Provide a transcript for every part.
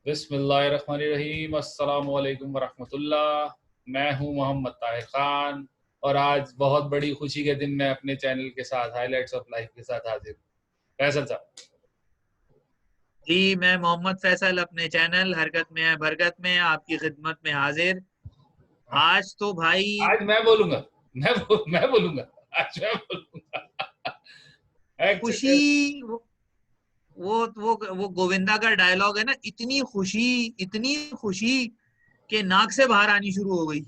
बिस्मिल्लाहिर्रहमानिर्रहीम, अस्सलाम वालेकुम वरहमतुल्लाह। मैं हूं मोहम्मद ताहिर खान और आज बहुत बड़ी खुशी के दिन मैं अपने चैनल के साथ हाइलाइट्स ऑफ लाइफ के साथ हाजिर हूं। फैसल साहब, जी, मैं मोहम्मद फैसल अपने चैनल हरकत में है बरकत में आपकी खिदमत में हाजिर। आज तो भाई आज मैं बोलूंगा। मैं बोलूंगा। आज मैं बोलूंगा। खुशी। एक्चुअली वो गोविंदा का डायलॉग है ना, इतनी खुशी के नाक से बाहर आनी शुरू हो गई।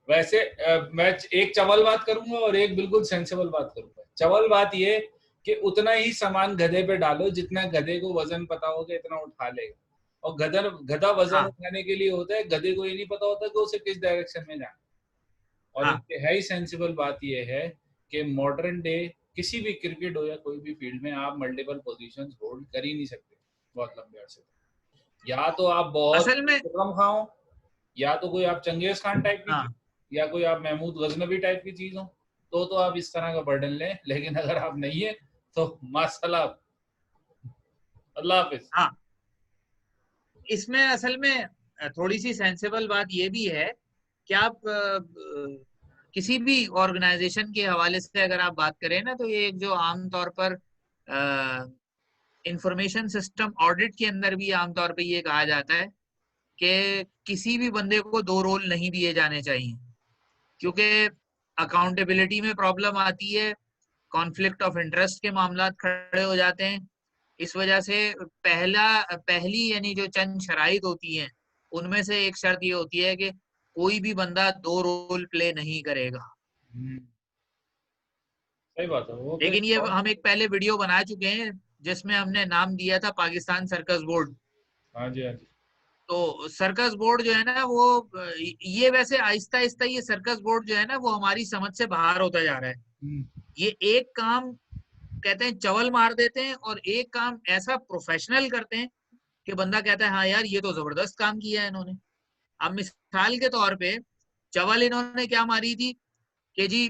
वैसे मैं एक चवल बात करूंगा और एक बिल्कुल सेंसेबल बात करूंगा। चवल बात ये कि उतना ही सामान गधे पे डालो जितना गधे को वजन पता होगा इतना उठा लेगा। और गधा वजन हाँ, उठाने के लिए होता है, गधे को ये नहीं पता होता कि उसे किस डायरेक्शन में जाना। और हाँ, इंतहाई सेंसिबल बात यह है कि मॉडर्न डे किसी भी क्रिकेट हो या कोई भी फील्ड में आप मल्टीपल पोजीशंस होल्ड कर ही नहीं सकते बहुत लंबे अरसे तक। या तो आप बहुत असल में। कम खाओ, या तो कोई आप चंगेज खान टाइप की चीज, हाँ, या कोई आप महमूद गजनबी टाइप की चीज हो, तो आप इस तरह का बर्डन लें। लेकिन अगर आप नहीं है तो माशाल्लाह, अल्लाह हाफिज। हाँ, इसमें असल में थोड़ी सी सेंसेबल बात ये भी है कि आप किसी भी ऑर्गेनाइजेशन के हवाले से अगर आप बात करें ना, तो ये एक जो आमतौर पर इंफॉर्मेशन सिस्टम ऑडिट के अंदर भी आमतौर पे ये कहा जाता है कि किसी भी बंदे को दो रोल नहीं दिए जाने चाहिए, क्योंकि अकाउंटेबिलिटी में प्रॉब्लम आती है, कॉन्फ्लिक्ट ऑफ इंटरेस्ट के मामला खड़े हो जाते हैं। इस वजह से पहली यानी जो चंद शराइत होती हैं, उनमें से एक शर्त ये होती है कि कोई भी बंदा दो रोल प्ले नहीं करेगा। सही बात है वो लेकिन ये हम एक पहले वीडियो बना चुके हैं जिसमें हमने नाम दिया था पाकिस्तान सर्कस बोर्ड। हाँ जी, हाँ जी। तो सर्कस बोर्ड जो है ना वो ये वैसे आहिस्ता आहिस्ता ये सर्कस बोर्ड जो है ना वो हमारी समझ से बाहर होता जा रहा है। ये एक काम कहते हैं चवल मार देते हैं और एक काम ऐसा प्रोफेशनल करते हैं कि बंदा कहता है हाँ यार ये तो जबरदस्त काम किया है इन्होंने। अब मिसाल के तौर पे चवल इन्होंने क्या मारी थी कि जी,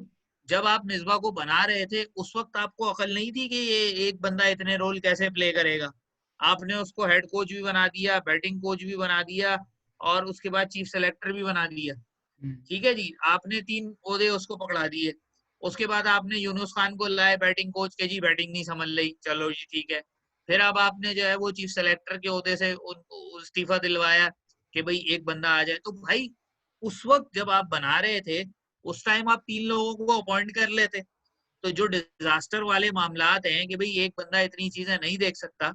जब आप मिसबा को बना रहे थे उस वक्त आपको अकल नहीं थी कि ये एक बंदा इतने रोल कैसे प्ले करेगा। आपने उसको हेड कोच भी बना दिया, बैटिंग कोच भी बना दिया, और उसके बाद चीफ सेलेक्टर भी बना दिया। ठीक है जी, आपने 3 ओहदे उसको पकड़ा दिए। उसके बाद आपने यूनुस खान को लाए बैटिंग कोच के, जी बैटिंग नहीं समझ ली, चलो जी ठीक है। फिर अब आपने जो है वो चीफ सेलेक्टर के ओहदे से उनको इस्तीफा दिलवाया कि भाई एक बंदा आ जाए। तो भाई उस वक्त जब आप बना रहे थे, उस टाइम आप 3 लोगों को अपॉइंट कर लेते। तो जो डिजास्टर वाले मामलात हैं कि भाई एक बंदा इतनी चीजें नहीं देख सकता,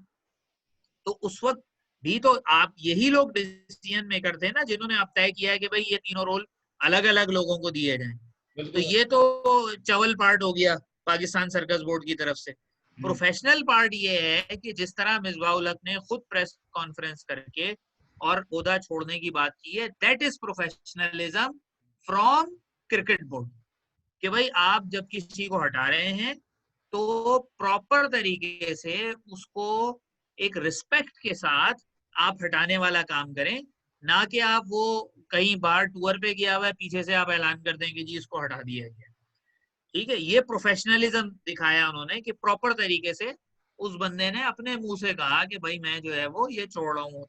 तो उस वक्त भी तो आप यही लोग डिसीजन मेकर थे ना जिन्होंने आप तय किया है कि भाई ये तीनों रोल अलग अलग लोगों को दिए जाएं। तो बिल्कुल। ये तो चवल पार्ट हो गया पाकिस्तान सर्कस बोर्ड की तरफ से। प्रोफेशनल पार्ट ये है कि जिस तरह मिसबाउल हक ने खुद प्रेस कॉन्फ्रेंस करके और ओहदा छोड़ने की बात की है, that is professionalism from cricket board. कि भाई आप जब किसी को हटा रहे हैं तो प्रॉपर तरीके से उसको एक रिस्पेक्ट के साथ आप हटाने वाला काम करें, ना कि आप वो कहीं बाहर टूर पे गया हुआ है पीछे से आप ऐलान कर दें कि जी इसको हटा दिया गया। ठीक है, ये प्रोफेशनलिज्म दिखाया उन्होंने कि प्रॉपर तरीके से उस बंदे ने अपने मुंह से कहा कि भाई मैं जो है वो ये छोड़ रहा हूँ।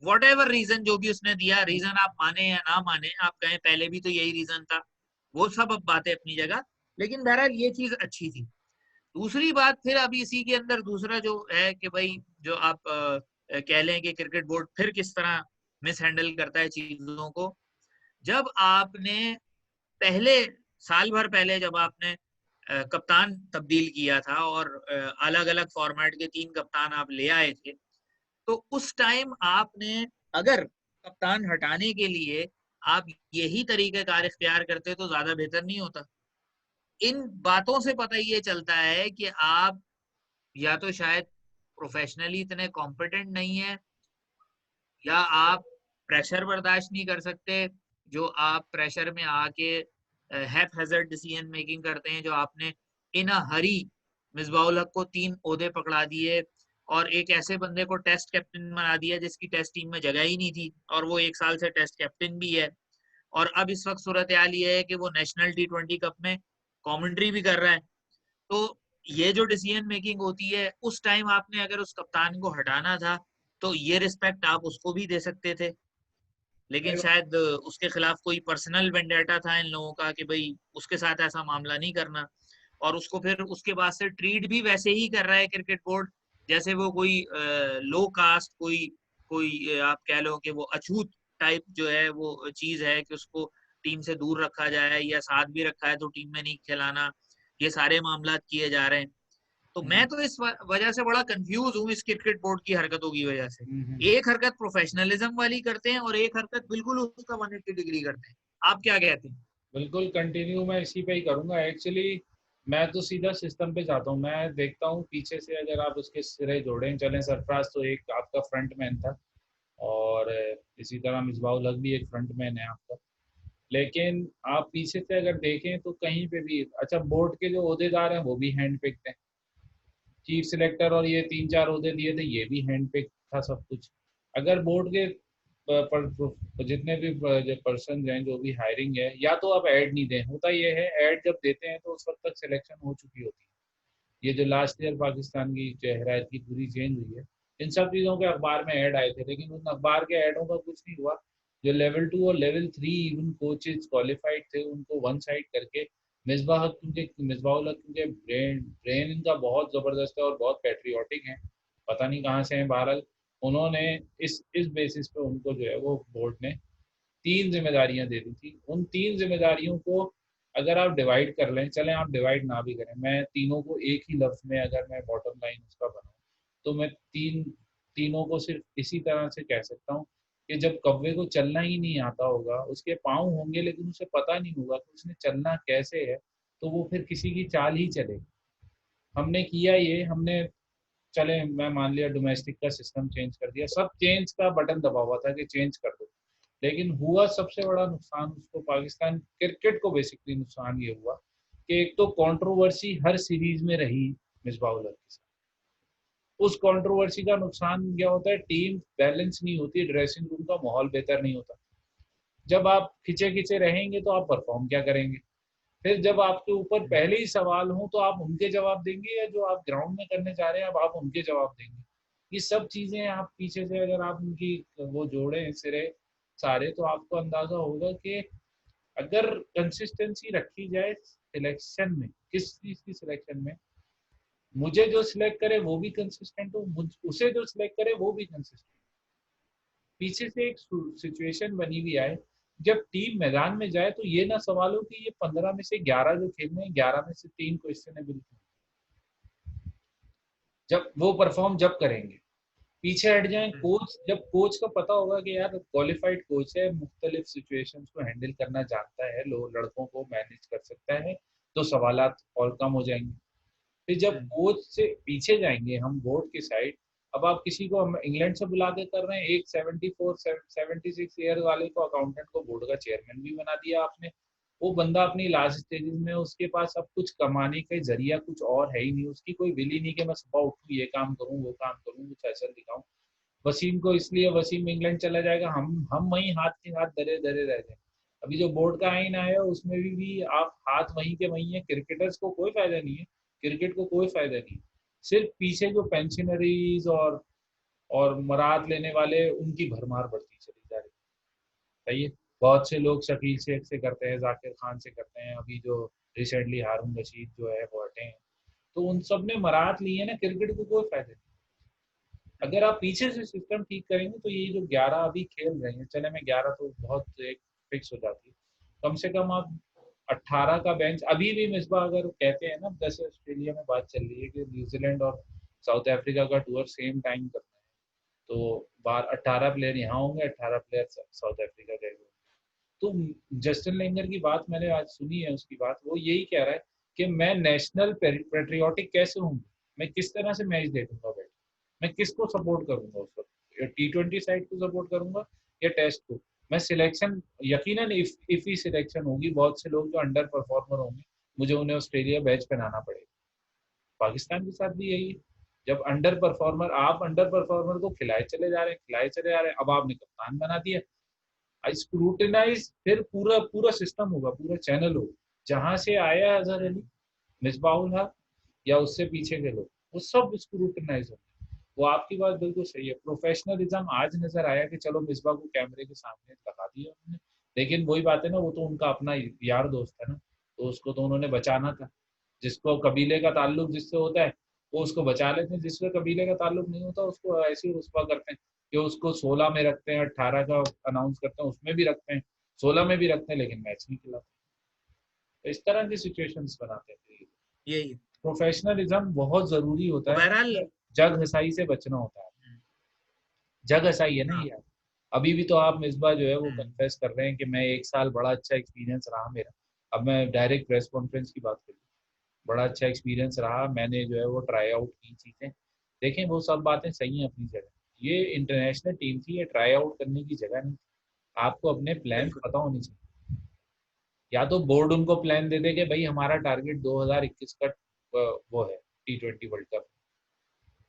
वट एवर रीजन जो भी उसने दिया, रीजन आप माने या ना माने, आप कहें पहले भी तो यही रीजन था, वो सब अब बातें अपनी जगह। लेकिन बहरहाल ये चीज अच्छी थी। दूसरी बात फिर अभी इसी के अंदर दूसरा जो है कि भाई जो आप कह लें कि क्रिकेट बोर्ड फिर किस तरह मिस हैंडल करता है चीजों को। जब आपने पहले साल भर पहले जब आपने कप्तान तब्दील किया था और अलग अलग फॉर्मेट के 3 कप्तान आप ले आए थे, तो उस टाइम आपने अगर कप्तान हटाने के लिए आप यही तरीकेकार इख्तियार करते तो ज्यादा बेहतर नहीं होता। इन बातों से पता ये चलता है कि आप या तो शायद प्रोफेशनली इतने कॉम्पिटेंट नहीं है, या आप प्रेशर बर्दाश्त नहीं कर सकते। जो आप प्रेशर में आके हैजर्ड डिसीजन मेकिंग करते हैं, जो आपने इन अ हरी मिसबाउल हक को 3 ओहदे पकड़ा दिए और एक ऐसे बंदे को टेस्ट कैप्टन बना दिया जिसकी टेस्ट टीम में जगह ही नहीं थी, और वो 1 साल से टेस्ट कैप्टन भी है। और अब इस वक्त सूरत हाल ये है कि वो नेशनल T20 कप में कमेंट्री भी कर रहा है। तो ये जो डिसीजन मेकिंग होती है, उस टाइम आपने अगर उस कप्तान को हटाना था तो ये रिस्पेक्ट आप उसको भी दे सकते थे, लेकिन शायद उसके खिलाफ कोई पर्सनल वेंडेटा था इन लोगों का कि भाई उसके साथ ऐसा मामला नहीं करना, और उसको फिर उसके बाद से ट्रीट भी वैसे ही कर रहा है क्रिकेट बोर्ड जैसे वो कोई लो कास्ट, कोई कोई आप कह लो कि वो अछूत टाइप जो है वो चीज है कि उसको टीम से दूर रखा जाए, या साथ भी रखा है तो टीम में नहीं खिलाना, ये सारे मामला किए जा रहे हैं। तो मैं तो इस वजह से बड़ा कंफ्यूज हूँ इस क्रिकेट बोर्ड की हरकतों की वजह से। एक हरकत प्रोफेशनलिज्म वाली करते हैं और एक हरकत बिल्कुल उसका 180 डिग्री करते हैं। आप क्या कहते हैं? बिल्कुल कंटिन्यू मैं इसी पे ही करूंगा एक्चुअली। मैं तो सीधा सिस्टम पे जाता हूँ। मैं देखता हूँ पीछे से अगर आप उसके सिरे जोड़ें, चलें सरफराज तो एक आपका फ्रंट मैन था, और इसी तरह मिसबाह हक भी एक फ्रंट मैन है आपका। लेकिन आप पीछे से अगर देखें तो कहीं पे भी, अच्छा बोर्ड के जो ओहदेदार हैं वो भी हैंड पिक्ड हैं, चीफ सिलेक्टर और ये 3-4 ओहदे दिए थे ये भी हैंड पिक था सब कुछ। अगर बोर्ड के जितने भी जो पर्सन हैं जो भी हायरिंग है, या तो आप ऐड नहीं दें, होता ये है ऐड जब देते हैं तो उस वक्त तक सिलेक्शन हो चुकी होती है। ये जो लास्ट ईयर पाकिस्तान की चेहरा की पूरी चेंज हुई है, इन सब चीज़ों के अखबार में ऐड आए थे, लेकिन उन अखबार के ऐडों का कुछ नहीं हुआ। जो लेवल 2 और लेवल 3 इवन कोचेज क्वालिफाइड थे उनको वन साइड करके, मिसबाह हक क्योंकि ब्रेन ब्रेन इनका बहुत ज़बरदस्त है और बहुत पैट्रियाटिक है, पता नहीं कहाँ से हैं। बहरहाल उन्होंने इस बेसिस पे उनको जो है वो बोर्ड ने 3 जिम्मेदारियां दे दी थी। उन 3 जिम्मेदारियों को अगर आप डिवाइड कर लें, चलें आप डिवाइड ना भी करें, मैं तीनों को एक ही लफ्ज़ में अगर मैं बॉटम लाइन उसका बनाऊँ तो मैं तीनों को सिर्फ इसी तरह से कह सकता हूँ कि जब कौवे को चलना ही नहीं आता होगा, उसके पाँव होंगे लेकिन उसे पता नहीं होगा कि उसने चलना कैसे है, तो वो फिर किसी की चाल ही चलेगा। हमने किया ये, हमने चले मैं मान लिया डोमेस्टिक का सिस्टम चेंज कर दिया, सब चेंज का बटन दबा हुआ था कि चेंज कर दो, लेकिन हुआ सबसे बड़ा नुकसान उसको, पाकिस्तान क्रिकेट को बेसिकली नुकसान ये हुआ कि एक तो कंट्रोवर्सी हर सीरीज में रही मिसबाह उल हक के साथ। उस कंट्रोवर्सी का नुकसान क्या होता है, टीम बैलेंस नहीं होती, ड्रेसिंग रूम का माहौल बेहतर नहीं होता। जब आप खिंचे खिंचे रहेंगे तो आप परफॉर्म क्या करेंगे? फिर जब आपके ऊपर पहले ही सवाल हो तो आप उनके जवाब देंगे, या जो आप ग्राउंड में करने जा रहे हैं अब आप उनके जवाब देंगे? ये सब चीजें आप पीछे से अगर आप उनकी वो जोड़े सिरे सारे, तो आपको अंदाजा होगा कि अगर कंसिस्टेंसी रखी जाए सिलेक्शन में, किस चीज की सिलेक्शन में, मुझे जो सिलेक्ट करे वो भी कंसिस्टेंट हो, उसे जो सिलेक्ट करे वो भी कंसिस्टेंट, पीछे से एक सिचुएशन बनी हुई आए, जब टीम मैदान में जाए तो ये ना सवाल हो कि ये 15 में से 11 जो खेल रहे हैं 11 में से 3 क्वेश्चनेबल, जब वो परफॉर्म जब करेंगे पीछे हट जाएं। कोच, जब कोच को पता होगा कि यार क्वालिफाइड कोच है, मुख्तलिफ सिचुएशंस को हैंडल करना जानता है, लोग लड़कों को मैनेज कर सकता है, तो सवालात और कम हो जाएंगे। फिर जब कोच से पीछे जाएंगे हम बोर्ड की साइड, अब आप किसी को, हम इंग्लैंड से बुला के कर रहे हैं, एक 76 ईयर वाले को अकाउंटेंट को बोर्ड का चेयरमैन भी बना दिया आपने। वो बंदा अपनी लास्ट स्टेजेस में, उसके पास अब कुछ कमाने का जरिया कुछ और है ही नहीं, उसकी कोई विल ही नहीं कि मैं सुबह उठूँ ये काम करूँ वो काम करूँ कुछ ऐसा दिखाऊं। वसीम को इसलिए, वसीम इंग्लैंड चला जाएगा, हम वहीं हाथ के हाथ धरे धरे रह जाए। अभी जो बोर्ड का आइन आया है उसमें भी आप हाथ वहीं के वहीं है, क्रिकेटर्स को कोई फायदा नहीं है, क्रिकेट को कोई फायदा नहीं, सिर्फ पीछे जो पेंशनरीज और मराद लेने वाले उनकी भरमार बढ़ती चली जा रही है। सही है, बहुत से लोग शकील शेख से करते हैं, जाकिर खान से करते हैं, अभी जो रिसेंटली हारून रशीद जो है वो हटे हैं, तो उन सब ने मराद ली है ना, क्रिकेट को कोई फायदा नहीं। अगर आप पीछे से सिस्टम ठीक करेंगे तो ये जो 11 अभी खेल रहे हैं, चले मैं 11 तो बहुत एक फिक्स हो जाती है, कम से कम आप 18 का बेंच अभी भी मिसबा, अगर कहते हैं ना जैसे ऑस्ट्रेलिया में बात चल रही है कि न्यूजीलैंड और साउथ अफ्रीका का टूर सेम टाइम करना है, तो बाहर 18 प्लेयर यहाँ होंगे, 18 प्लेयर साउथ अफ्रीका गए हुए। तो जस्टिन लेंगर की बात मैंने आज सुनी है, उसकी बात वो यही कह रहा है कि मैं नेशनल पेट्रियोटिक कैसे हूँ, मैं किस तरह से मैच देखूंगा बैठ, मैं किसको सपोर्ट करूंगा उस वक्त, T20 साइड को सपोर्ट करूंगा या टेस्ट को? मैं सिलेक्शन यकीनन इफ ही सिलेक्शन होगी, बहुत से लोग जो अंडर परफॉर्मर होंगे मुझे उन्हें ऑस्ट्रेलिया बैच पहनाना पड़ेगा। पाकिस्तान के साथ भी यही है, जब अंडर परफॉर्मर, आप अंडर परफॉर्मर को खिलाए चले जा रहे हैं, खिलाए चले जा रहे हैं, अब आपने कप्तान बना दिया, स्क्रूटिनाइज, फिर पूरा पूरा सिस्टम होगा, पूरा चैनल होगा, जहां से आया अजहर अली, मिसबाह उल हक, या उससे पीछे के लोग, वो सब स्क्रूटनाइज होंगे। वो आपकी बात बिल्कुल सही है। प्रोफेशनलिज्म आज नजर आया कि चलो मिसबा को कैमरे के सामने लगा दिया उन्होंने, लेकिन वही बात है ना, वो तो उनका अपना यार दोस्त है ना, तो उसको तो उन्होंने बचाना था। जिसको कबीले का ताल्लुक जिससे होता है वो उसको बचा लेते हैं, जिससे कबीले का ताल्लुक नहीं होता उसको ऐसे ही रुस्वा करते हैं कि उसको 16 में रखते हैं, 18 का अनाउंस करते हैं, उसमें भी रखते हैं, 16 में भी रखते हैं, लेकिन मैच नहीं खिलाते। तो इस तरह की सिचुएशंस बनाते हैं। यही। प्रोफेशनलिज्म बहुत जरूरी तो होता बहरहाल है, जग हसाई से बचना होता है। जग हसाई है ना हाँ। ये। अभी भी तो आप मिसबा जो है वो हम्म, कन्फेस कर रहे हैं कि मैं 1 साल बड़ा अच्छा एक्सपीरियंस रहा मेरा। अब मैं डायरेक्ट प्रेस कॉन्फ्रेंस की बात करूँ, बड़ा अच्छा एक्सपीरियंस रहा, मैंने जो है वो ट्राई आउट की चीज़ें। देखें वो सब बातें सही हैं अपनी जगह, ये इंटरनेशनल टीम थी, ये ट्राई आउट करने की जगह नहीं थी। आपको अपने प्लान बिल्कुल। पता होने चाहिए। या तो बोर्ड उनको प्लान दे दे कि भाई हमारा टारगेट 2021 का वो है T20 वर्ल्ड कप,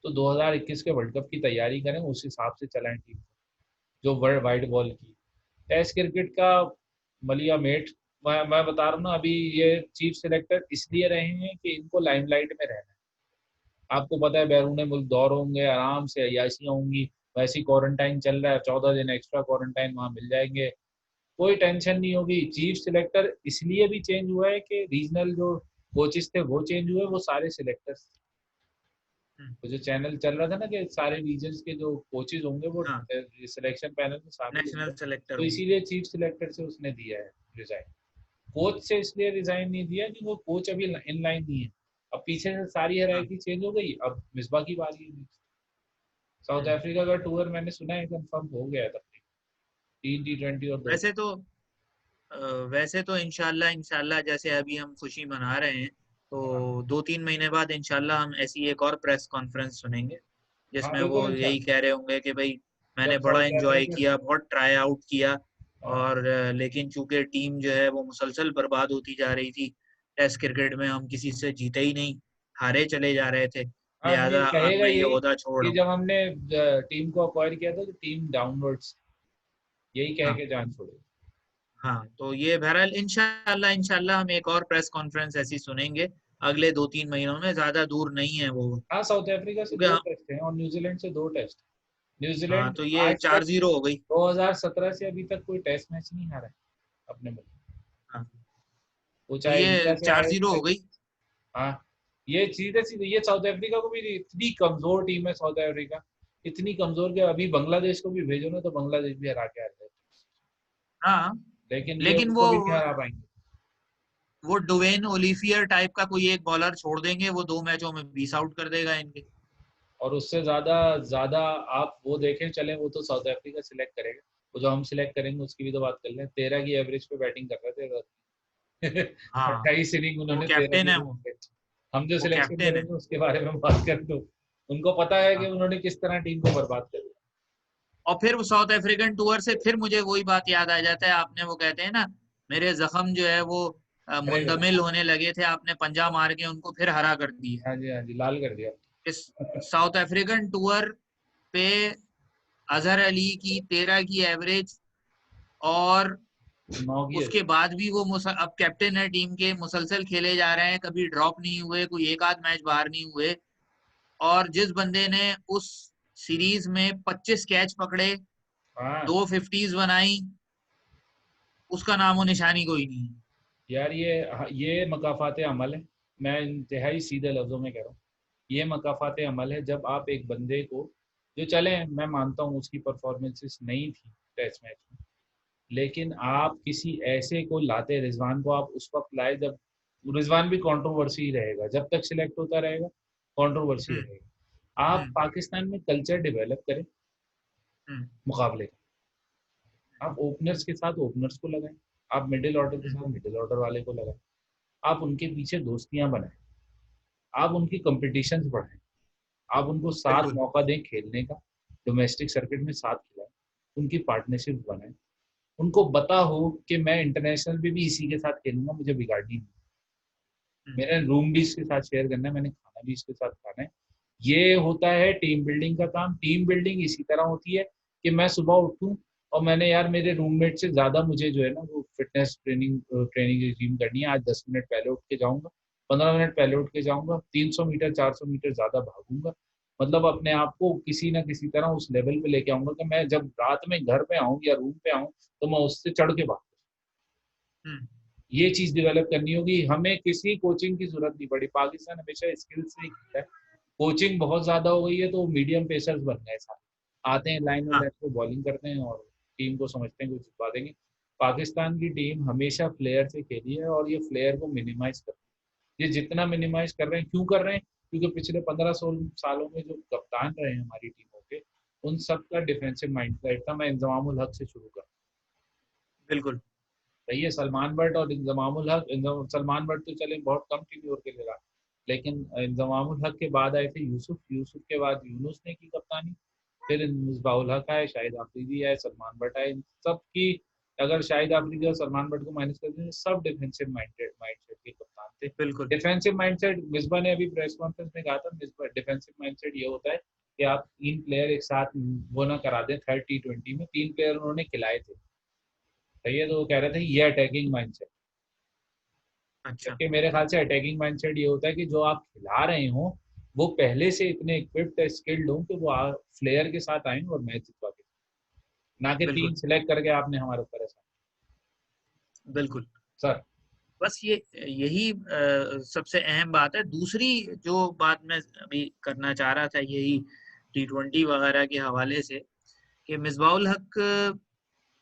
तो 2021 के वर्ल्ड कप की तैयारी करें, उस हिसाब से चलाएं टीम। जो वर्ल्ड वाइड बॉल की टेस्ट क्रिकेट का मलिया मेट, मैं बता रहा हूँ ना, अभी ये चीफ सिलेक्टर इसलिए रहे हैं कि इनको लाइमलाइट में रहना है। आपको पता है बैरून मुल्क दौर होंगे, आराम से अयाशियाँ होंगी, वैसी क्वारंटाइन चल रहा है, 14 दिन एक्स्ट्रा क्वारंटाइन वहाँ मिल जाएंगे, कोई टेंशन नहीं होगी। चीफ सिलेक्टर इसलिए भी चेंज हुआ है कि रीजनल जो कोचेस थे वो चेंज हुए, वो सारे सिलेक्टर्स, हम्म, वो जो चैनल चल रहा था ना कि सारे रीजन्स के जो कोचेज होंगे वो हाँ, सिलेक्शन पैनल में शामिल होंगे, नेशनल सेलेक्टर तो होंगे। इसीलिए चीफ सिलेक्टर से उसने दिया है रिजाइन। कोच से इसलिए रिजाइन नहीं दिया कि वो कोच अभी इन लाइन नहीं है। अब पीछे से सारी हाँ। हायरार्की चेंज हो गई, अब मिसबा की बारी है। साउथ हम्म। अफ्रीका का टूर मैंने सुना है कंफर्म हो गया है तकरीबन, 3 T20 और 2। वैसे तो अ, वैसे तो इंशाल्लाह इंशाल्लाह जैसे अभी हम खुशी मना रहे हैं, तो हाँ 2-3 महीने बाद इंशाल्लाह हम ऐसी एक और प्रेस कॉन्फ्रेंस सुनेंगे हाँ जिसमें वो बिल्कुल यही इंशाल्लाह। कह रहे होंगे कि भाई मैंने जब बड़ा साउथ एंजॉय अफ्रीका, किया, बहुत ट्राई आउट किया, हाँ और लेकिन चूंकि टीम जो है वो मुसलसल बर्बाद होती जा रही थी, टेस्ट क्रिकेट में हम किसी से जीते ही नहीं, हारे चले जा रहे थे, हाँ, ये लिहाजा अब कहेगा मैं ये यही ओहदा छोड़ कि रहा हूँ। जब हमने टीम को अक्वायर किया था तो टीम डाउनवर्ड्स, यही कह हाँ। के जान छोड़े। हाँ, तो ये बहरहाल इंशाल्लाह इंशाल्लाह हम एक और प्रेस कॉन्फ्रेंस ऐसी सुनेंगे अगले 2-3 महीनों में, ज्यादा दूर नहीं है वो, हाँ साउथ अफ्रीका से क्योंकि 2 टेस्ट हैं और न्यूजीलैंड से 2 टेस्ट। हाँ, न्यूजीलैंड तो ये आज तक 4-0 हो गई। 2017 से अभी तक कोई टेस्ट मैच नहीं हारा है अपने मुल्क। हाँ, वो तो चाहे इंडिया ये से चार हारे जीरो चाहे हो गई। हाँ, ये सीधे सीधे ये साउथ अफ्रीका को भी, इतनी कमजोर टीम है साउथ अफ्रीका, इतनी कमजोर कि अभी बांग्लादेश को भी भेजो ना तो बांग्लादेश भी हरा के आ जाए, हाँ, लेकिन ये लेकिन उनको भी नहीं हरा पाएंगे। वो डुवेन ओलिफियर टाइप का कोई एक बॉलर छोड़ देंगे, वो 2 मैचों में 20 आउट कर देगा इनके। और उससे ज्यादा ज्यादा आप वो देखें चले, वो तो साउथ अफ्रीका सिलेक्ट करेगा, वो जो हम सिलेक्ट करेंगे उसकी भी तो बात कर लें। 13 की एवरेज पे बैटिंग कर रहे थे हाँ, 28 इनिंग वो उन्होंने 13 कैप्टन की है, रन पे। हम जो वो सिलेक्शन कैप्टन है। करेंगे उसके बारे में बात कर दो, उनको पता है कि हाँ, उन्होंने किस तरह टीम को बर्बाद कर दिया। और फिर वो साउथ अफ्रीकन टूर से फिर मुझे वही बात याद आ जाता है, आपने वो कहते हैं ना, मेरे जख्म जो है वो अरे मुंदमिल होने लगे थे, आपने पंजा मार के उनको फिर हरा कर दिया। हाँ जी लाल कर दिया। इस साउथ अफ्रीकन टूर पे अजहर अली की 13 की एवरेज, और 9 की है। उसके बाद भी वो अब कैप्टन है टीम के, मुसलसल खेले जा रहे हैं, कभी ड्रॉप नहीं हुए, कोई एक आध मैच बाहर नहीं हुए, और जिस बंदे ने उस सीरीज में 25 कैच पकड़े, हाँ 2 50s बनाई, उसका नामो निशानी कोई नहीं है। यार ये मकाफात अमल है। मैं इंतहाई सीधे लफ्जों में कह रहा हूँ, ये मकाफात अमल है। जब आप एक बंदे को, जो चले मैं मानता हूँ उसकी परफॉर्मेंसेस नहीं थी टेस्ट मैच में, लेकिन आप किसी ऐसे को लाते, रिजवान को आप उस वक्त लाए जब, रिजवान भी कंट्रोवर्सी ही रहेगा जब तक सिलेक्ट होता रहेगा, कंट्रोवर्सी हम्म। रहेगा। आप हम्म। पाकिस्तान में कल्चर डेवलप करें हम्म। मुकाबले का, आप ओपनर्स के साथ ओपनर्स को लगाएं, आप मिडिल ऑर्डर के हम्म। साथ मिडिल ऑर्डर वाले को लगाएं, आप उनके पीछे दोस्तियां बनाएं, आप उनकी कंपटीशंस बढ़ाएं, आप उनको साथ बिल्कुल। मौका दें खेलने का, डोमेस्टिक सर्किट में साथ खिलाएं, उनकी पार्टनरशिप बनाएं, उनको पता हो कि मैं इंटरनेशनल पे भी इसी के साथ खेलूंगा, मुझे बिगाड़नी नहीं, हम्म। मेरा रूम भी इसके साथ शेयर करना है, मैंने खाना भी इसके साथ खाना है। ये होता है टीम बिल्डिंग का काम। टीम बिल्डिंग इसी तरह होती है कि मैं सुबह उठूं और मैंने यार मेरे रूममेट से ज्यादा मुझे जो है ना वो फिटनेस ट्रेनिंग ट्रेनिंग रिजीम करनी है, आज 10 मिनट पहले उठ के जाऊंगा, 15 मिनट पहले उठ के जाऊंगा, 300 मीटर 400 मीटर ज्यादा भागूंगा, मतलब अपने आप को किसी ना किसी तरह उस लेवल पे लेके आऊंगा कि मैं जब रात में घर पे आऊं या रूम पे आऊं तो मैं उससे चढ़ के भागूं। ये चीज डेवलप करनी होगी हमें, किसी कोचिंग की जरूरत नहीं पड़ी, पाकिस्तान हमेशा स्किल से ही खेलता है। कोचिंग बहुत ज्यादा हो गई है तो मीडियम पेसर्स बन गए सारे, आते हैं लाइन में हाँ लेफ्ट पे बॉलिंग करते हैं और टीम को समझते हैं कुछ जितवा देंगे। पाकिस्तान की टीम हमेशा फ्लेयर से खेली है और ये फ्लेयर को मिनिमाइज कर, ये जितना मिनिमाइज कर रहे हैं, क्यों कर रहे हैं, क्योंकि पिछले 15-16 सालों में जो कप्तान रहे हैं हमारी टीमों के, उन सब का डिफेंसिव माइंडसेट था। मैं इंजमामुल हक से शुरू कर, बिल्कुल सही है, सलमान बट और इंजमामुल हक, सलमान बट तो चले बहुत कम टीम के लिए रहा, लेकिन इंजमामुल हक के बाद आए थे यूसुफ, यूसुफ के बाद यूनुस ने की कप्तानी, फिर मिसबाउल हक आए, शाहिद आफरीदी आए, सलमान बट आए, इन सब की अगर शाहिद आफरीदी और सलमान बट को माइनस कर दें, सब डिफेंसिव माइंडसेट के कप्तान थे। बिल्कुल डिफेंसिव माइंडसेट, मिसबा ने अभी प्रेस कॉन्फ्रेंस में कहा था, मिसबा डिफेंसिव माइंडसेट ये होता है कि आप 3 प्लेयर एक साथ वो ना करा दें, थर्ड T20 में 3 प्लेयर उन्होंने खिलाए थे, सही है, तो वो कह रहे थे ये अटैकिंग माइंडसेट, अच्छा जबकि मेरे ख्याल से अटैकिंग माइंडसेट ये होता है कि जो आप खिला रहे हो वो पहले से इतने इक्विप्ड स्किल्ड हो कि वो फ्लेयर के साथ आए और मैच जितवा के, ना कि बिल्कुल 3 सिलेक्ट करके आपने हमारे ऊपर ऐसा। बिल्कुल। सर बस यही सबसे अहम बात है। दूसरी जो बात मैं अभी करना चाह रहा था यही T20 वगैरह के हवाले से, कि मिसबाउल हक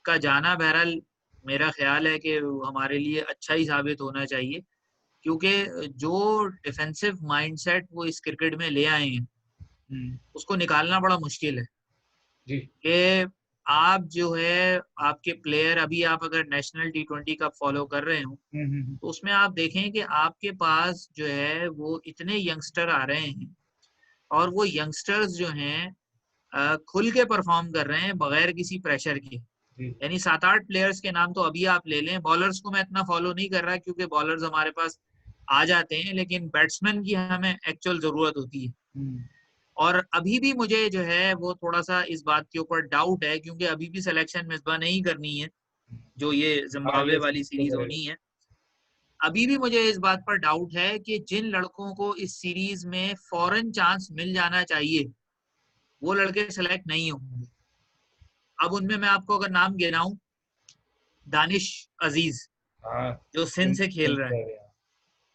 का जाना बहरहाल मेरा ख्याल है कि हमारे लिए अच्छा ही साबित होना चाहिए, क्योंकि जो डिफेंसिव माइंडसेट वो इस क्रिकेट में ले आए हैं उसको निकालना बड़ा मुश्किल है। जी कि आप जो है आपके प्लेयर, अभी आप अगर नेशनल T20 का फॉलो कर रहे हो तो उसमें आप देखें कि आपके पास जो है वो इतने यंगस्टर आ रहे हैं और वो यंगस्टर्स जो हैं खुल के परफॉर्म कर रहे हैं बगैर किसी प्रेशर के। जी यानी 7-8 प्लेयर्स के नाम तो अभी आप ले लें। बॉलर्स को मैं इतना फॉलो नहीं कर रहा क्योंकि बॉलर्स हमारे पास आ जाते हैं, लेकिन बैट्समैन की हमें एक्चुअल जरूरत होती है। और अभी भी मुझे जो है वो थोड़ा सा इस बात के ऊपर डाउट है, क्योंकि अभी भी सिलेक्शन मिसबा नहीं करनी है जो ये हाँ जिम्बाब्वे ये वाली तो सीरीज करेगा। होनी है। अभी भी मुझे इस बात पर डाउट है कि जिन लड़कों को इस सीरीज में फौरन चांस मिल जाना चाहिए वो लड़के सेलेक्ट नहीं होंगे। अब उनमें मैं आपको अगर नाम गिनाऊं, दानिश अजीज हाँ जो सिंध से खेल रहा है, सिंपल है,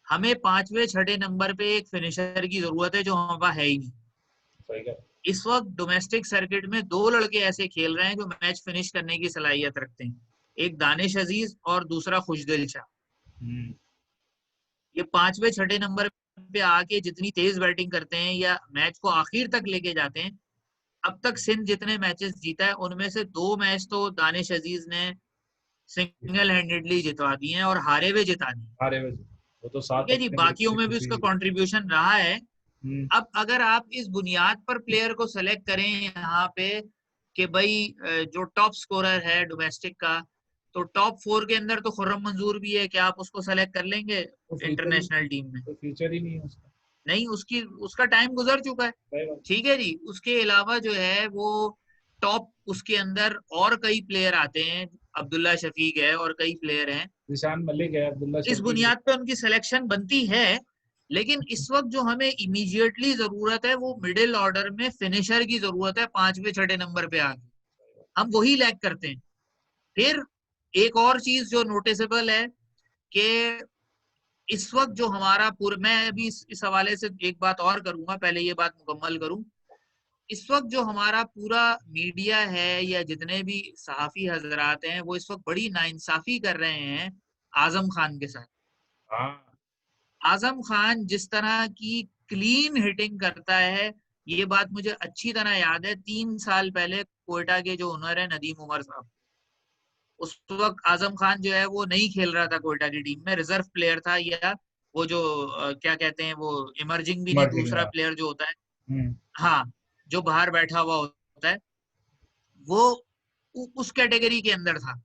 हमें 5वें 6ठे नंबर पे एक फिनिशर की जरूरत है जो हमारे पास है ही नहीं। सही है। इस वक्त डोमेस्टिक सर्किट में 2 लड़के ऐसे खेल रहे हैं जो मैच फिनिश करने की सलाहियत रखते हैं, एक दानिश अजीज और दूसरा खुशदिल शाह। ये 5वें 6ठे नंबर पे आके जितनी तेज बैटिंग करते हैं या मैच को आखिर तक लेके जाते हैं। अब तक सिंध जितने मैचेस जीता है उनमें से 2 मैच तो दानिश अजीज ने सिंगल हैंडेडली जितवा दिए हैं और हारे हुए जिता दिए। हारे हुए वो तो ठीक 7 है जी, अपने ग्रुप बाकियों से में भी उसका किसी। कंट्रीब्यूशन रहा है। हम्म, अब अगर आप इस बुनियाद पर प्लेयर को सेलेक्ट करें यहाँ पे कि भाई जो टॉप स्कोरर है डोमेस्टिक का, तो टॉप 4 के अंदर तो खुर्रम मंजूर भी है, क्या आप उसको सेलेक्ट कर लेंगे तो फ्यूचर ही, इंटरनेशनल टीम में? तो फ्यूचर ही नहीं है उसका। नहीं, उसका टाइम गुजर चुका है। सही बात। ठीक है जी, उसके अलावा जो है वो टॉप उसके अंदर और कई प्लेयर आते हैं, अब्दुल्ला शफीक है और कई प्लेयर हैं। निशान मलिक है, अब्दुल्ला इस शफीक है। बुनियाद पे उनकी सिलेक्शन बनती है, लेकिन इस वक्त जो हमें इमीडिएटली जरूरत है वो मिडिल ऑर्डर में फिनिशर की जरूरत है 5वें 6ठे नंबर पे आके। हम वही लैक करते हैं। फिर एक और चीज जो नोटिसेबल है कि इस वक्त जो हमारा पूरा, मैं अभी इस हवाले से एक बात और करूंगा, पहले ये बात मुकम्मल करूं। इस वक्त जो हमारा पूरा मीडिया है या जितने भी सहाफी हजरात हैं वो इस वक्त बड़ी नाइंसाफी कर रहे हैं आजम खान के साथ। हाँ आजम खान जिस तरह की क्लीन हिटिंग करता है, ये बात मुझे अच्छी तरह याद है 3 साल पहले कोयटा के जो ओनर है नदीम उमर साहब, उस वक्त आजम खान जो है वो नहीं खेल रहा था कोयटा की टीम में, रिजर्व प्लेयर था, या वो जो क्या कहते हैं वो इमर्जिंग भी नहीं, मर्जिंग दूसरा है। प्लेयर जो होता है, हम्म, हाँ, जो बाहर बैठा हुआ होता है, वो उस कैटेगरी के अंदर था।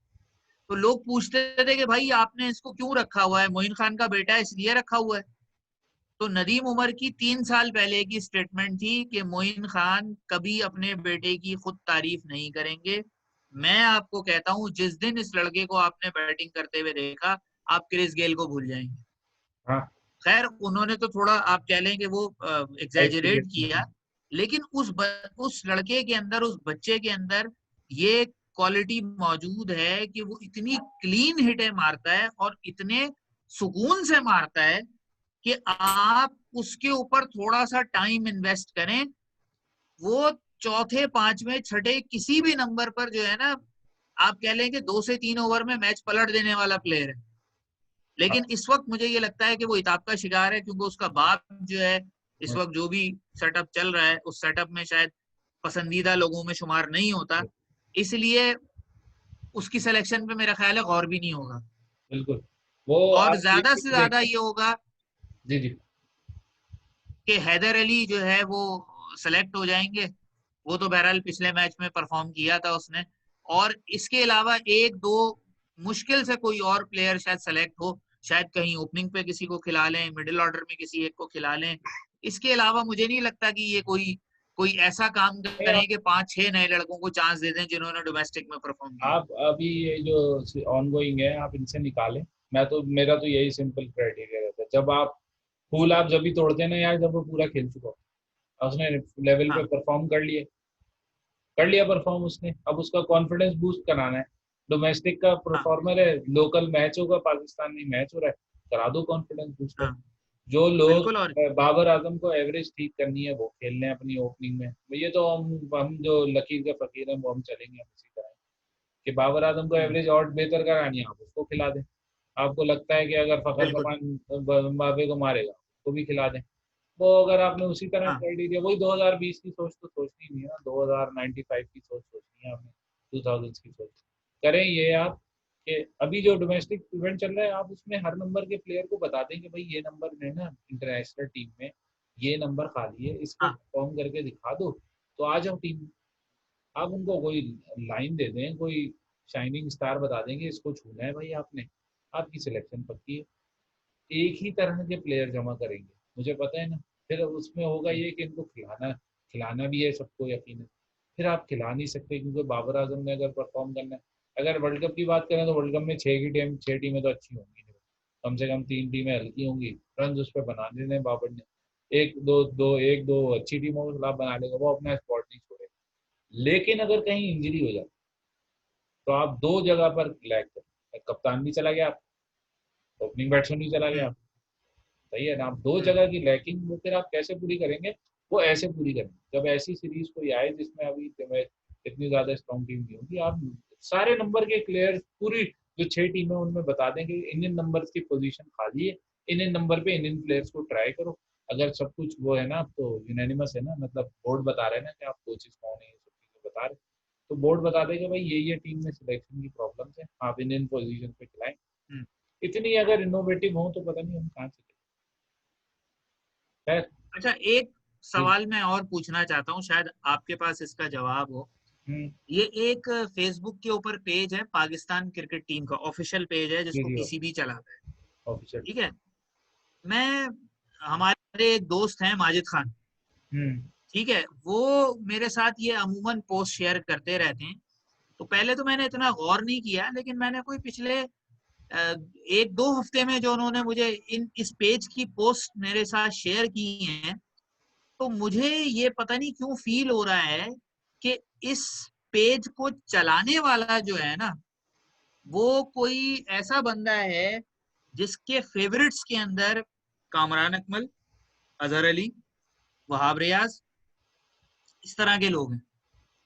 तो लोग पूछते थे कि भाई आपने इसको क्यों रखा हुआ है, मोइन खान का बेटा है इसलिए रखा हुआ है। तो नदीम उमर की 3 साल पहले की स्टेटमेंट थी कि मोइन खान कभी अपने बेटे की खुद तारीफ नहीं करेंगे। मैं आपको कहता हूं जिस दिन इस लड़के को आपने बैटिंग करते हुए देखा आप क्रिस गेल को भूल जाएंगे। हाँ खैर उन्होंने तो थोड़ा आप कह लें कि वो एग्जैजरेट किया, लेकिन उस लड़के के अंदर, उस बच्चे के अंदर ये क्वालिटी मौजूद है कि वो इतनी क्लीन हिटें मारता है और इतने सुकून से मारता है कि आप उसके ऊपर थोड़ा सा टाइम इन्वेस्ट करें, वो चौथे, पांचवें, छठे किसी भी नंबर पर जो है ना, आप कह लें कि 2 से 3 ओवर में मैच पलट देने वाला प्लेयर है। लेकिन इस वक्त मुझे ये लगता है कि वो इताब का शिकार है, क्योंकि उसका बाप जो है इस वक्त जो भी सेटअप चल रहा है उस सेटअप में शायद पसंदीदा लोगों में शुमार नहीं होता, इसलिए उसकी सिलेक्शन पे मेरा ख्याल है गौर भी नहीं होगा। बिल्कुल, वो और आप ज्यादा से ज्यादा ये होगा जी जी कि हैदर अली जो है वो सेलेक्ट हो जाएंगे। वो तो बहरहाल पिछले मैच में परफॉर्म किया था उसने, और इसके अलावा एक दो मुश्किल से कोई और प्लेयर शायद सेलेक्ट हो, शायद कहीं ओपनिंग पे किसी को खिला लें, मिडिल ऑर्डर में किसी एक को खिला लें। इसके अलावा मुझे नहीं लगता कि ये कोई ऐसा काम नहीं, करें कि 5-6 नए लड़कों को चांस दे दें जिन्होंने डोमेस्टिक में परफॉर्म किया। आप अभी ये जो ऑन गोइंग है आप इनसे निकालें। मेरा तो यही सिंपल क्राइटेरिया रहता है, जब आप फूल आप जब भी तोड़ते हैं ना यार, जब वो पूरा खेल चुका हो, उसने लेवल पे हाँ परफॉर्म कर लिया परफॉर्म उसने, अब उसका कॉन्फिडेंस बूस्ट कराना है। डोमेस्टिक का हाँ परफॉर्मर है, लोकल मैच होगा, पाकिस्तान में मैच हो रहा है, करा दो कॉन्फिडेंस बूस्टर। हाँ जो लोग बिल्कुल। और बाबर आजम को एवरेज ठीक करनी है वो खेल लें अपनी ओपनिंग में। ये तो हम जो लकीर के फकीर हैं वो हम चलेंगे हम इसी तरह कि बाबर आजम को एवरेज और बेहतर करानी है, आप उसको खिला दें। आपको लगता है कि अगर फखर बिल्कुल। जमान बाबे को मारेगा उसको भी खिला दें। वो अगर आपने उसी तरह हाँ क्राइटेरिया, वही 2020 की सोच तो सोचनी नहीं है ना, 2095 की सोच सोचनी है आपने, 2000 की सोच करें ये आप कि अभी जो डोमेस्टिक इवेंट चल रहा है आप उसमें हर नंबर के प्लेयर को बता दें कि भाई ये नंबर है ना इंटरनेशनल टीम में, ये नंबर खाली है, इसको हाँ परफॉर्म करके दिखा दो तो आ जाओ टीम में। आप उनको कोई लाइन दे दें, कोई शाइनिंग स्टार बता देंगे इसको छूना है भाई आपने, आपकी सिलेक्शन पक्की है। एक ही तरह के प्लेयर जमा करेंगे, मुझे पता है ना। फिर उसमें होगा ये कि इनको खिलाना खिलाना भी है सबको यकीन है। फिर आप खिला नहीं सकते क्योंकि बाबर आजम ने अगर परफॉर्म करना है, अगर वर्ल्ड कप की बात करें तो वर्ल्ड कप में 6 टीमें तो अच्छी होंगी नहीं, कम से कम 3 टीमें हल्की होंगी। रन उस पर बना देने बाबर ने, एक दो अच्छी टीमों के खिलाफ बना लेगा, वो अपना स्पॉट नहीं छोड़ेगा। लेकिन अगर कहीं इंजरी हो जाए तो आप दो जगह पर लैग करें, कप्तान भी चला गया, ओपनिंग बैट्समैन भी चला गया, हम्म सही है ना। आप दो हम्म जगह की लैकिंग वो फिर आप कैसे पूरी करेंगे? वो ऐसे पूरी करेंगे जब ऐसी सीरीज कोई आए जिसमें अभी इतनी ज्यादा स्ट्रॉन्ग टीम नहीं होगी, आप सारे नंबर के प्लेयर पूरी जो 6 टीमें उनमें बता दें कि इन नंबर की पोजीशन खाली है, इन नंबर पे इन प्लेयर्स को ट्राई करो। अगर सब कुछ वो है ना तो यूनानिमस है ना, मतलब बोर्ड बता रहे हैं ना कि आप कोचेस कौन है, ये सब चीजें बता रहे हैं, तो बोर्ड बता देगा भाई ये टीम में सिलेक्शन की प्रॉब्लम है, आप इन पोजीशन पे खिलाएं। हम्म। इतनी अगर इनोवेटिव हो तो पता नहीं हम कहाँ से खैर। अच्छा, एक जी, सवाल मैं और पूछना चाहता हूँ, शायद आपके पास इसका जवाब हो। हम्म, ये एक फेसबुक के ऊपर पेज है, पाकिस्तान क्रिकेट टीम का ऑफिशियल पेज है जी जिसको जी पीसीबी चलाता है। ऑफिशियल। ठीक है। मैं हमारे एक दोस्त हैं माजिद खान, हम्म, ठीक है, वो मेरे साथ ये अमूमन पोस्ट शेयर करते रहते हैं। तो पहले तो मैंने इतना गौर नहीं किया, लेकिन मैंने कोई पिछले 1-2 हफ्ते में जो उन्होंने मुझे इस पेज की पोस्ट मेरे साथ शेयर की हैं, तो मुझे ये पता नहीं क्यों फील हो रहा है कि इस पेज को चलाने वाला जो है ना, वो कोई ऐसा बंदा है जिसके फेवरेट्स के अंदर कामरान अकमल, अजहर अली, वहाब रियाज, इस तरह के लोग हैं।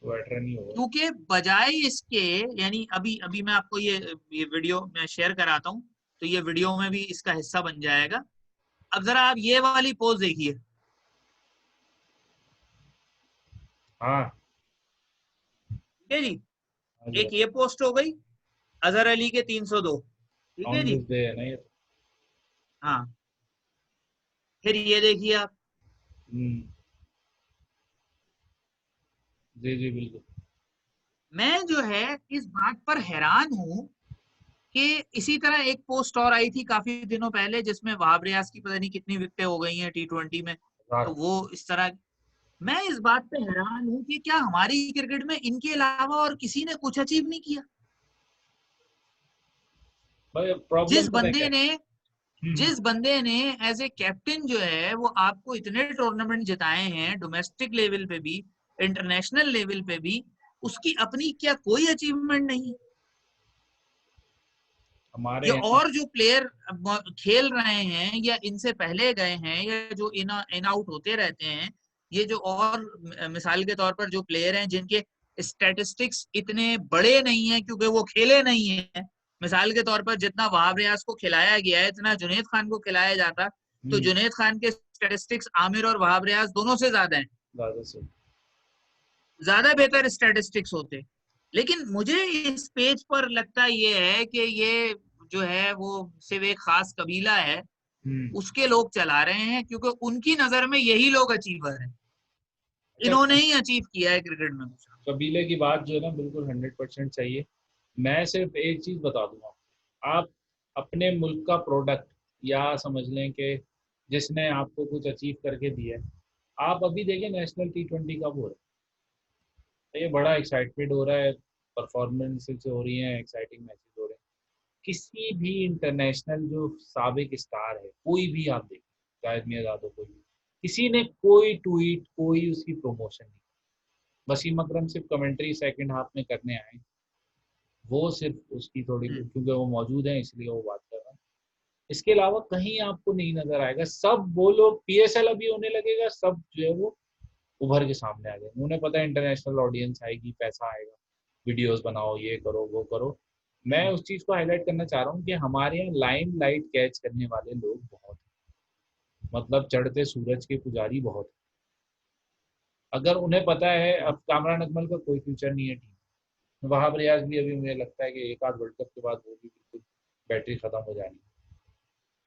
वेटरन ही होगा। क्योंकि बजाय इसके, यानी अभी अभी मैं आपको ये वीडियो मैं शेयर कराता हूँ, तो ये वीडियो में भी इसका हिस्सा बन जाएगा। अब जरा आप ये वाली पोज देखिए। हाँ ठीक है जी। हाँ जी एक ये पोस्ट हो गई, अजहर अली के 302। ठीक है ऑन जी। दिस डे है ना ये तो। हाँ, फिर ये देखिए आप। हम्म, जी जी बिल्कुल। मैं जो है इस बात पर हैरान हूं कि इसी तरह एक पोस्ट और आई थी काफी दिनों पहले जिसमें वहाब रियाज की पता नहीं कितनी विकेटें हो गई हैं T20 में। तो रात वो इस तरह, मैं इस बात पे हैरान हूं कि क्या हमारी क्रिकेट में इनके अलावा और किसी ने कुछ अचीव नहीं किया। भाई प्रॉब्लम जिस पता है क्या बंदे है? ने जिस बंदे ने एज ए कैप्टन जो है वो आपको इतने टूर्नामेंट जिताए हैं डोमेस्टिक लेवल पे भी, इंटरनेशनल लेवल पे भी, उसकी अपनी क्या कोई अचीवमेंट नहीं? हमारे या यहाँ और जो प्लेयर खेल रहे हैं या इनसे पहले गए हैं या जो इन आउट होते रहते हैं, ये जो और मिसाल के तौर पर जो प्लेयर हैं जिनके स्टैटिस्टिक्स इतने बड़े नहीं हैं क्योंकि वो खेले नहीं है, मिसाल के तौर पर जितना वहाब रियाज को खिलाया गया है इतना जुनैद खान को खिलाया जाता तो जुनैद खान के स्टैटिस्टिक्स आमिर और वहाब रियाज दोनों से ज्यादा हैं, ज्यादा बेहतर स्टैटिस्टिक्स होते। लेकिन मुझे इस पेज पर लगता ये है कि ये जो है वो सिर्फ एक खास कबीला है, उसके लोग चला रहे हैं क्योंकि उनकी नजर में यही लोग अचीवर हैं, इन्होंने ही अचीव किया है क्रिकेट में। कबीले की बात जो है ना बिल्कुल 100% चाहिए। मैं सिर्फ एक चीज बता दूंगा, आप अपने मुल्क का प्रोडक्ट या समझ लें कि जिसने आपको कुछ अचीव करके दिया है, आप अभी देखें नेशनल T20 कब हो रहा है, ये बड़ा एक्साइटमेंट हो रहा है, परफॉर्मेंसेस हो रही हैं, एक्साइटिंग मैचेस हो रहे हैं। किसी भी इंटरनेशनल जो साबिक स्टार है कोई भी आप देखें, शायद मियां यादव कोई भी, किसी ने कोई ट्वीट कोई उसकी प्रमोशन नहीं। वसीम अकरम सिर्फ कमेंट्री सेकंड हाफ में करने आए, वो सिर्फ उसकी थोड़ी क्योंकि वो मौजूद है इसलिए वो बात कर रहा है। इसके अलावा कहीं आपको नहीं नजर आएगा। सब वो लोग PSL अभी होने लगेगा, सब जो है वो उभर के सामने आ जाएंगे। उन्हें पता है इंटरनेशनल ऑडियंस आएगी, पैसा आएगा, वीडियोस बनाओ, ये करो वो करो। मैं उस चीज को हाईलाइट करना चाह रहा हूँ कि हमारे यहाँ लाइम लाइट कैच करने वाले लोग बहुत हैं, मतलब चढ़ते सूरज के पुजारी बहुत हैं। अगर उन्हें पता है अब कामरान अकमल का कोई फ्यूचर नहीं है टीम में, वहाब रियाज भी अभी मुझे लगता है कि एक आध वर्ल्ड कप के बाद वो भी बिल्कुल बैटरी खत्म हो जानी है।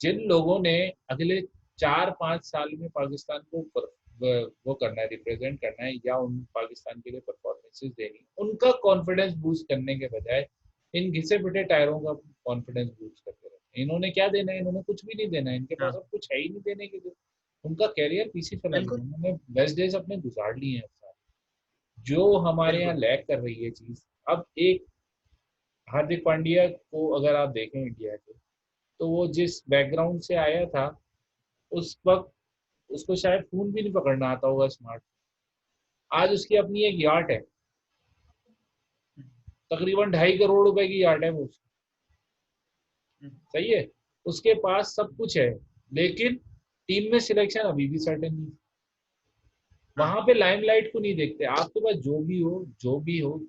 जिन लोगों ने अगले 4-5 साल में पाकिस्तान को वो करना है, रिप्रेजेंट करना है या उन पाकिस्तान के लिए परफॉर्मेंसेस देनी, उनका कॉन्फिडेंस बूस्ट करने के बजाय इन घिसे पिटे टायरों का कॉन्फिडेंस बूस्ट करते रहते हैं। इन्होंने क्या देना है? इन्होंने कुछ भी नहीं देना है, इनके पास अब कुछ है ही नहीं देने के लिए। उनका कैरियर पीछे चला गया, उन्होंने बेस्ट डेज अपने गुजार लिए हैं सारे। जो हमारे यहाँ लैग कर रही है चीज, अब एक हार्दिक पांड्या को अगर आप देखें इंडिया के, तो वो जिस बैकग्राउंड से आया था उस वक्त उसको शायद फोन भी नहीं पकड़ना आता होगा स्मार्ट। आज उसकी अपनी एक यार्ड है, तकरीबन 2.5 करोड़ रुपए की यार्ड है वो उसकी। सही है, उसके पास सब कुछ है, लेकिन टीम में सिलेक्शन अभी भी सर्टेन नहीं। वहां पे लाइमलाइट को नहीं देखते। आपके पास जो भी हो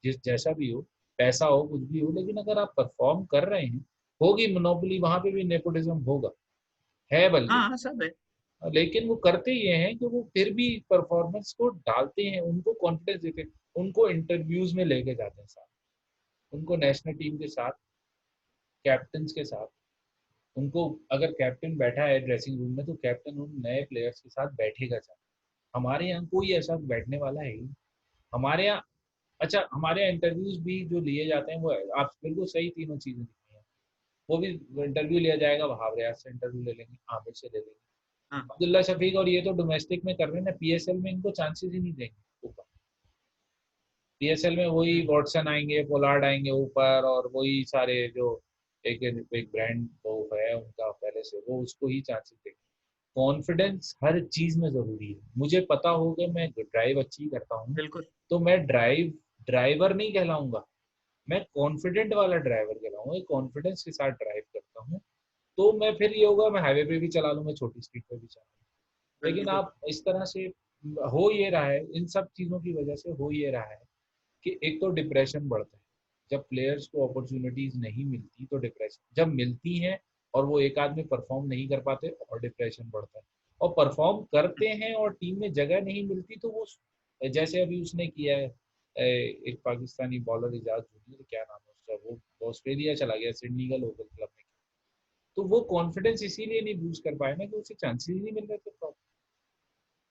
जिस जैसा भी हो, पैसा हो कुछ भी हो, लेकिन अगर आप परफॉर्म कर रहे हैं, होगी मोनोपोली, वहां पे भी नेपोटिज्म होगा, है बल्कि। सब है। लेकिन वो करते ये हैं कि वो फिर भी परफॉर्मेंस को डालते हैं, उनको कॉन्फिडेंस देते हैं, उनको इंटरव्यूज में लेके जाते हैं साथ, उनको नेशनल टीम के साथ, कैप्टन के साथ। उनको अगर कैप्टन बैठा है ड्रेसिंग रूम में तो कैप्टन उन नए प्लेयर्स के साथ बैठेगा साथ। हमारे यहाँ कोई ऐसा बैठने वाला है ही नहीं। हमारे यहाँ, अच्छा हमारे यहाँ इंटरव्यूज भी जो लिए जाते हैं वो आप बिल्कुल सही तीनों चीजें लिखी हैं। वो भी इंटरव्यू लिया जाएगा, वहाब रियाज से इंटरव्यू ले लेंगे, आमिर से ले लेंगे, अब्दुल्ला शफीक, और ये तो डोमेस्टिक में कर रहे हैं ना। PSL में इनको चांसेस ही नहीं देंगे ऊपर। PSL में वही वॉटसन आएंगे, पोलार्ड आएंगे ऊपर, और वही सारे जो एक एक ब्रांड वो है उनका पहले से, वो उसको ही चांसेस देंगे। कॉन्फिडेंस हर चीज में जरूरी है। मुझे पता होगा मैं ड्राइव अच्छी करता हूँ तो मैं ड्राइवर नहीं कहलाऊंगा, मैं कॉन्फिडेंट वाला ड्राइवर कहलाऊंगा, कॉन्फिडेंस के साथ ड्राइव करता हूँ। तो मैं फिर ये होगा, मैं हाईवे पे भी चला लूँ, मैं छोटी स्पीड पे भी चला लूँ। लेकिन आप इस तरह से, हो ये रहा है इन सब चीजों की वजह से, हो ये रहा है कि एक तो डिप्रेशन बढ़ता है। जब प्लेयर्स को अपॉर्चुनिटीज नहीं मिलती तो डिप्रेशन, जब मिलती हैं और वो एक आदमी परफॉर्म नहीं कर पाते और डिप्रेशन बढ़ता है। और परफॉर्म करते हैं और टीम में जगह नहीं मिलती तो वो, जैसे अभी उसने किया है, एक पाकिस्तानी बॉलर इजाज जूनियर, क्या नाम है उसका, वो ऑस्ट्रेलिया चला गया, सिडनी का लोकल क्लब में। तो वो कॉन्फिडेंस इसीलिए नहीं बूस्ट कर पाया ना कि उसे चांसेस ही नहीं मिल रहे थे।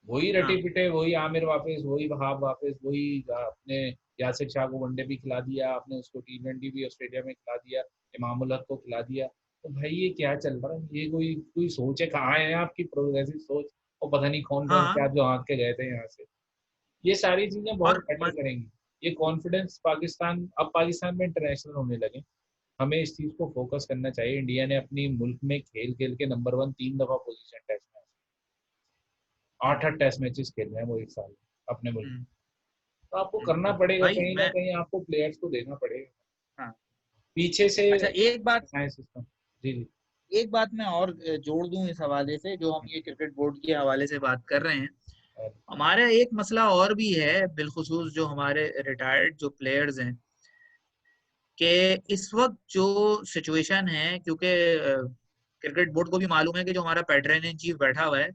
वही रटे पिटे, वही आमिर वापस, वही वहाब वापस, वही अपने यासिर शाह को वनडे भी खिला दिया आपने, उसको T20 भी ऑस्ट्रेलिया में खिला दिया, इमामुल हक को खिला दिया। तो भाई ये क्या चल रहा है? ये कोई कोई सोच है? कहाँ है आपकी प्रोग्रेसिव सोच? और पता नहीं कौन कौन क्या जो हाथ के गए थे यहाँ से। ये सारी चीजें बहुत मैटर करेंगी। ये कॉन्फिडेंस पाकिस्तान, अब पाकिस्तान में इंटरनेशनल होने लगे, हमें इस चीज को फोकस करना चाहिए। इंडिया ने अपनी मुल्क में खेल खेल के नंबर 1 3 दफा पोजीशन टेस्ट में, 8 टेस्ट मैचेस खेल रहे हैं वो एक साल में अपने मुल्क में। तो आपको करना पड़ेगा, भाई कहीं ना मैं, कहीं आपको प्लेयर्स को देना पड़ेगा हाँ, पीछे से। अच्छा एक बात, है सिस्टम। जी जी। एक बात मैं और जोड़ दूं इस हवाले से, जो हम ये क्रिकेट बोर्ड के हवाले से बात कर रहे हैं, हमारा एक मसला और भी है बिलखुसूस जो हमारे रिटायर्ड जो प्लेयर्स हैं, कि इस वक्त जो सिचुएशन है, क्योंकि क्रिकेट बोर्ड को भी मालूम है कि जो हमारा पैटर्न इन चीफ बैठा हुआ है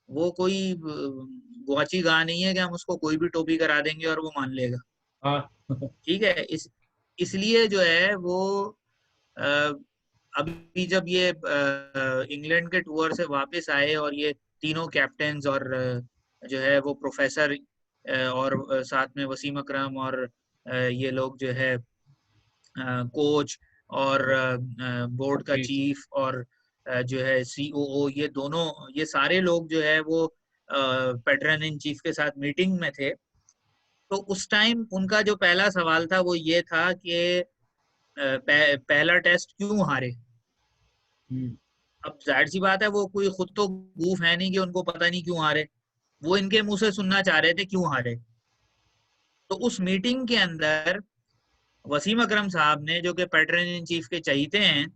वो कोई गुआची गा नहीं है कि हम उसको कोई भी टोपी करा देंगे और वो मान लेगा। हाँ। ठीक है, इसलिए जो है वो अ, अभी जब ये इंग्लैंड के टूर से वापस आए और ये तीनों कैप्टन्स और जो है वो प्रोफेसर और साथ में वसीम अकरम और ये लोग जो है कोच और बोर्ड का चीफ और जो है सीओओ, ये दोनों, ये सारे लोग जो है वो पैटर्न इन चीफ के साथ मीटिंग में थे। तो उस टाइम उनका जो पहला सवाल था वो ये था कि पहला टेस्ट क्यों हारे। अब जाहिर सी बात है वो कोई खुद तो गूफ है नहीं कि उनको पता नहीं क्यों हारे, वो इनके मुंह से सुनना चाह रहे थे क्यों हारे। तो उस मीटिंग के अंदर वसीम अकरम साहब ने, जो कि पैटर्न इन चीफ के चहीते हैं,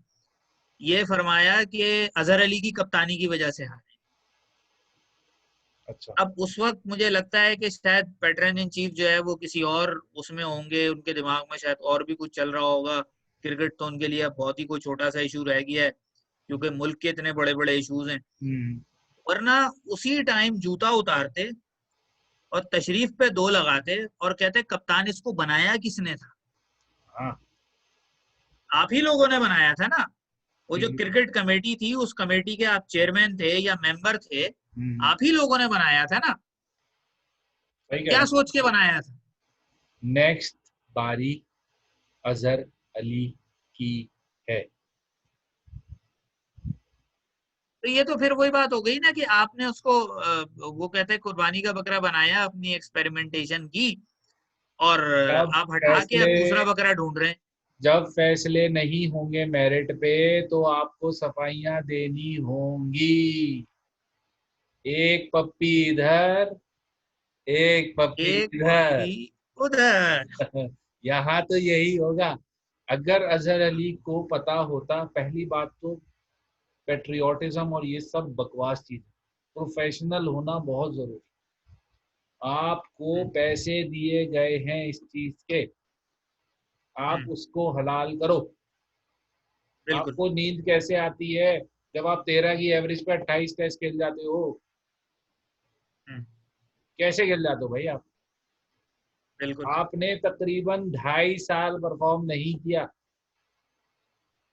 ये फरमाया कि अजहर अली की कप्तानी की वजह से हारे। अच्छा। अब उस वक्त मुझे लगता है कि शायद पैटर्न इन चीफ जो है वो किसी और उसमें होंगे, उनके दिमाग में शायद और भी कुछ चल रहा होगा। क्रिकेट तो उनके लिए अब बहुत ही कोई छोटा सा इशू रह गया है, क्योंकि मुल्क के इतने बड़े बड़े इश्यूज हैं। वरना उसी टाइम जूता उतारते और तशरीफ पे दो लगाते और कहते कप्तान इसको बनाया किसने था। हाँ। आप ही लोगों ने बनाया था ना। वो जो जी। क्रिकेट कमेटी थी, उस कमेटी के आप चेयरमैन थे या मेंबर थे, आप ही लोगों ने बनाया था ना। सही कह क्या रहे सोच के बनाया था। हैं। नेक्स्ट बारी अजहर अली की है। तो ये तो फिर वही बात हो गई ना कि आपने उसको वो कहते हैं कुर्बानी का बकरा बनाया, अपनी एक्सपेरिमेंटेशन की, और जब आप हटा के फैसले अब दूसरा बकरा ढूंढ रहे हैं। जब फैसले नहीं होंगे मेरिट पे तो आपको सफाइयां देनी होंगी। एक पप्पी इधर, एक पप्पी एक इधर। पप्पी उधर। यहाँ तो यही होगा। अगर अजहर अली को पता होता, पहली बात तो पेट्रियोटिज्म और ये सब बकवास चीज, प्रोफेशनल होना बहुत जरूरी। आपको पैसे दिए गए हैं इस चीज के, आप उसको हलाल करो। बिल्कुल। आपको नींद कैसे आती है जब आप 13 की एवरेज पे 28 टेस्ट खेल जाते हो? कैसे खेल जाते हो भाई आप? बिल्कुल। आपने तकरीबन 2.5 साल परफॉर्म नहीं किया।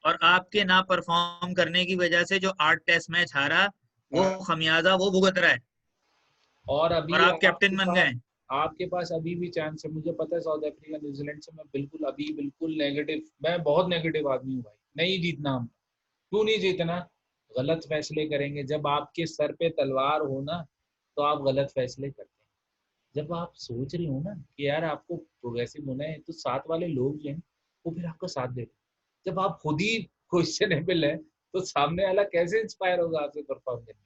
और आपके ना परफॉर्म करने की वजह से जो 8 टेस्ट मैच हारा, वो हाँ। खमियाजा वो भुगत रहा है, और और अभी आप कैप्टन बन गए। आपके पास अभी भी चांस है। मुझे पता है साउथ अफ्रीका न्यूजीलैंड से मैं बिल्कुल अभी बिल्कुल नेगेटिव, मैं बहुत नेगेटिव आदमी हूँ भाई। नहीं जीतना हम। क्यों नहीं जीतना? गलत फैसले करेंगे। जब आपके सर पे तलवार हो ना, तो आप गलत फैसले करते हैं। जब आप सोच रहे हो ना कि यार आपको प्रोग्रेसिव होना है, तो साथ वाले लोग जो हैं वो फिर आपका साथ देते हैं। जब आप खुद ही क्वेश्चनेबल है, तो सामने वाला कैसे इंस्पायर होगा आपसे परफॉर्म करने?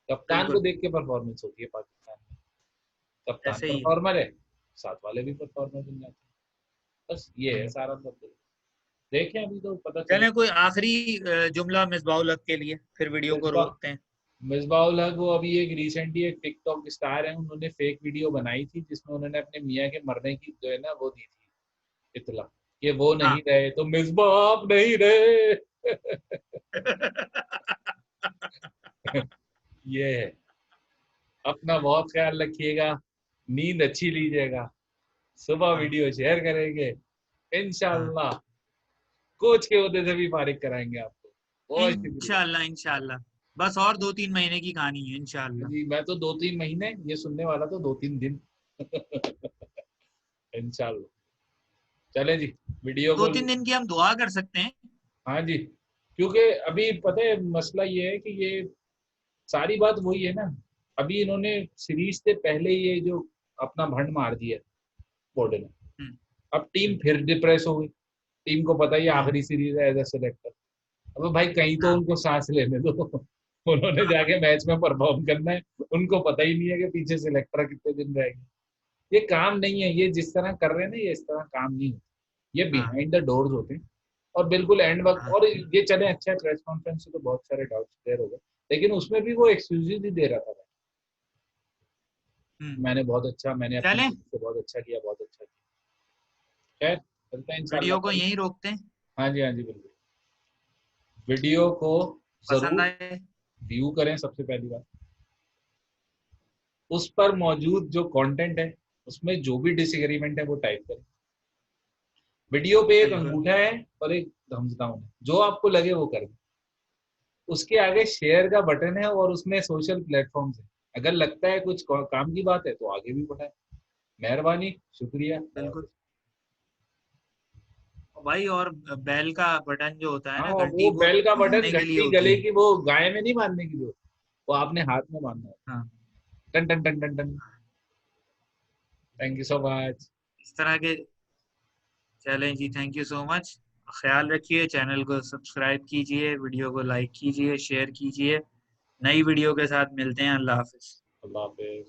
कप्तान को बिल्कुल, देख के परफॉर्मेंस होती है पाकिस्तान में। कप्तान ऐसे ही है। परफॉर्मर है, साथ वाले भी परफॉर्मर बन जाते हैं। बस ये है सारा मतलब। देखें अभी तो पता चले। चलें, कोई आखिरी जुमला मिसबाउल हक के लिए, फिर वीडियो को मिसबा रोकते हैं। मिसबाउल हक वो अभी एक रिसेंटली एक टिकटॉक स्टार है, उन्होंने फेक वीडियो बनाई थी जिसमें उन्होंने अपने मियाँ के मरने की जो है ना वो दी थी इतला, कि वो हाँ। नहीं रहे तो मिसबा आप नहीं रहे। ये है। अपना बहुत ख्याल रखिएगा, नींद अच्छी लीजिएगा, सुबह हाँ, वीडियो शेयर करेंगे हाँ। इंशाल्लाह। कोच के ओहदे से भी फारिग कराएंगे आपको। बहुत शुक्रिया इंशाल्लाह, इंशाल्लाह। बस और 2-3 महीने की कहानी है, इंशाल्लाह। जी। मैं तो 2-3 महीने, ये सुनने वाला तो 2-3 दिन। इंशाल्लाह। चले जी। वीडियो दो को। तीन दिन की हम दुआ कर सकते हैं। हाँ जी। क्योंकि अभी पता है मसला ये है कि ये सारी बात वही है ना। अभी इन्होंने सीरीज से पहले ये जो अपना भंड मार दिया बोर्ड ने, हम्म, अब टीम हम्म, फिर डिप्रेस हो गई। टीम को पता ही आखिरी सीरीज है एज ए सिलेक्टर। अब भाई कहीं तो हाँ उनको सांस लेने दो। उन्होंने हाँ जाके मैच में परफॉर्म करना है, उनको पता ही नहीं है कि पीछे सिलेक्टर कितने दिन रहेंगे। ये काम नहीं है, ये जिस तरह कर रहे हैं ना, ये इस तरह काम नहीं होता, ये हाँ बिहाइंड द डोर्स होते हैं। और बिल्कुल एंड वक्त, हाँ। और ये चले अच्छा प्रेस कॉन्फ्रेंस से तो बहुत सारे डाउट्स क्लियर हो गए, लेकिन उसमें भी वो एक्सक्यूजेज ही दे रहा था। हम्म। मैंने अपनी चलें, टीम से बहुत अच्छा किया, बहुत अच्छा किया। खैर चलते हैं इंशाल्लाह वीडियो को कल। यहीं रोकते हैं। हाँ जी, हाँ जी, बिल्कुल। वीडियो को पसंद जरूर आए। व्यू करें सबसे पहली बात। उस पर मौजूद जो कंटेंट है, उसमें जो भी डिसएग्रीमेंट है वो टाइप करें। वीडियो पे एक बिल्कुल। अंगूठा है और एक थम्स डाउन है, जो आपको लगे वो करें। उसके आगे शेयर का बटन है और उसमें सोशल प्लेटफॉर्म्स है। अगर लगता है कुछ काम की बात है तो आगे भी बढ़ाएं। मेहरबानी, शुक्रिया। बिल्कुल भाई। और बेल का बटन जो होता है हाँ, ना, घंटी वो वो बेल का बटन दबाने के लिए घंटी होती गले है। की वो गाय में नहीं बांधने की जरूरत, वो आपने हाथ में बांधना है। हाँ। टन टन टन टन टन। Thank you so much. इस तरह के। चलें जी, थैंक यू सो मच। ख्याल रखिए, चैनल को सब्सक्राइब कीजिए, वीडियो को लाइक कीजिए, शेयर कीजिए। नई वीडियो के साथ मिलते हैं। अल्लाह हाफिज। अल्लाह हाफिज।